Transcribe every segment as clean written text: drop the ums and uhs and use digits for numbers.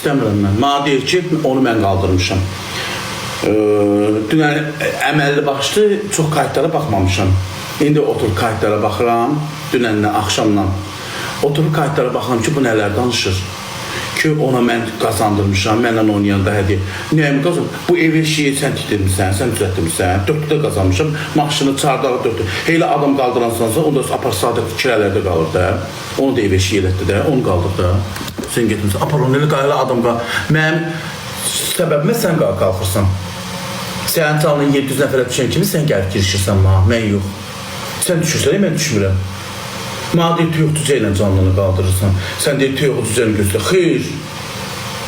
İstəmirəm mən. Mənə deyir ki, onu mən qaldırmışam. Dünən əməlli başlı çox kayıtlara baxmamışam. İndi oturub kayıtlara baxıram, dünəndən, axşamdan. Oturub kayıtlara baxıram ki, bu nələr danışır. Ki, ona mən qazandırmışam, mənlə oynayanda hədiyyə. Nəyəmi qazandım? Bu evi şeyi sən tikdirmişsən, sən düzəltdirmişsən, 4-də qazanmışam, maşını çardağı 4-də. Elə adam qaldıransansa, onda apar sadət kirələrdə qalır da. Onu da evi şey elətdi də, onu qaldır da. Sən getmişsən, apar onu elə qayılı adam qalır. Mənim səbəbimə sən qalxırsan. Sənin canının 700 nəfərə düşən kimi sən gəlib girişirsən mənə, mən yox. Sən düşürsən, mən düşmürəm. Mənə deyir, tüyox düzə ilə canlını qaldırırsan. Sən deyir, tüyoxu düzəni göstər. Xeyr.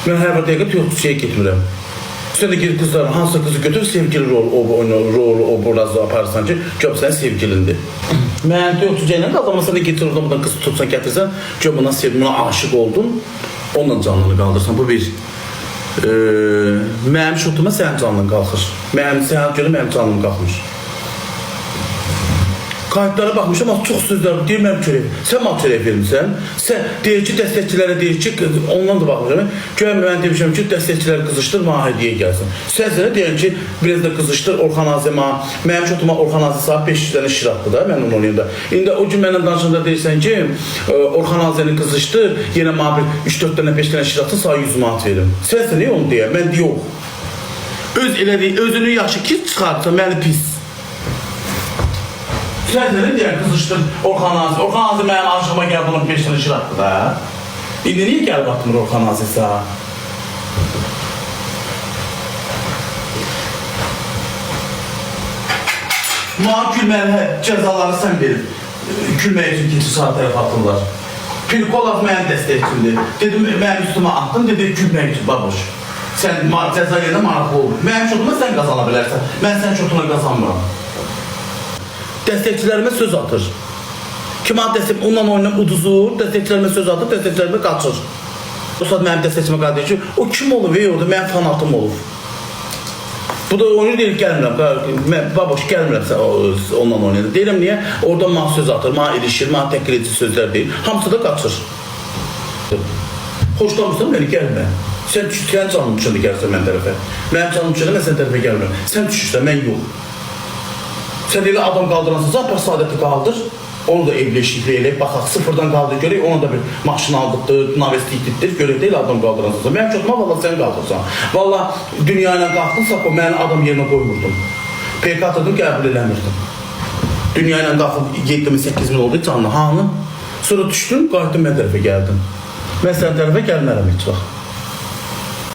Mən hər bir dəqiqə tüyox düzəyə getmirəm. Sən də girir qızların, hansısa qızı götür, sevgili rolu obrazı aparırsan ki, göb sənin sevgilindir. Mən tüyox düzə ilə qaldırmasan da getir oradan buradan qızı tutsan, gətirsən, göb buna sevgilin, buna aşıq oldun, onunla canlını qaldırsan. Bu bir. Mənim şutuma sənin canlın qalxır. Sənin görə mənim canlım qalxmış. Kayıtlara baxmışam, amma çox sözlər deyir, mənim çörək. Sən mənə çörək vermirsən. Sən deyir ki, dəstəkçilərə deyir ki, ondan da baxmışam. Görəm, mən demişəm ki, dəstəkçiləri qızışdır, mənə hədiyyə gəlsin. Sən sənə deyirəm ki, biraz da qızışdır, Orxan Azəmə, mənim şutuma Orxan Azə saat 500 dənə şir atdı da, mən onun oynayında. İndi o gün mənlə danışanda deyirsən ki, Orxan Azəni qızışdır, yenə mənə 3-4 dənə, 5 dənə şir atsın, sana 100 manat verim. Sən sənə onu deyəm, mən yox. Özünü yaxşı ki, çıxartsa, məni pis. Sənə deyər qızışdır Orxan Azə. Orxan Azə mənim aşığıma gəlib onun 5 dənə şir atdı da. İndi niyə gəlib atmır Orxan Azə sənə? Mənə gülməli cəzaları sən verib. Gülmək üçün 2 saat tərəf atırlar. Pirkolov mənim dəstəkçimdir. Dedim, mənim üstümə attın, dedi gülmək üçün baboş. Sən cəza yerində maraqlı olur. Mənim şutuma sən qazana bilərsən. Mən sənin şutuna qazanmıram. Dəstəkçilərimə söz atır. Kimə dəstək, onunla oynayıb uduzur, dəstəkçilərimə söz atır, dəstəkçilərimə qaçır. O saat mənim dəstəkçimə qarşı ki, o kim olub, orada mənim fanatım olub. Bu da onu deyir, gəlmirəm, mən baboş gəlmirəm onunla oynayıb. Deyirəm niyə? Orada mənə söz atır, mənə ilişir, mənə təhqir edici sözlər deyir. Hamısı da qaçır. Xoşlamırsan, məni gəlmə. Sən canım üçün də gəlsən mən tərəfə. Mənim canım üçün də mən sən tərəfə gəlmirəm. Sən düşürsən, mən yox. Sən elə adam qaldıransan, apar sadəti qaldır, onu da evləşikli eləyib, baxaq, sıfırdan qaldır, görək, ona da bir maşın aldıqdır, navestikdir, görək deyil adam qaldıransan. Mənim çoxuma, valla sən qaldırsan. Valla dünya ilə qalxdınsa, mənim adam yerinə qoymurdum. PK atırdım, qəbul eləmirdim. Dünya ilə qalxıb 7-8 min oldu canlı, hanı? Sonra düşdün, qayıtdın, mən tərəfə gəldin. Mən sən tərəfə gəlmərəm heç vaxt.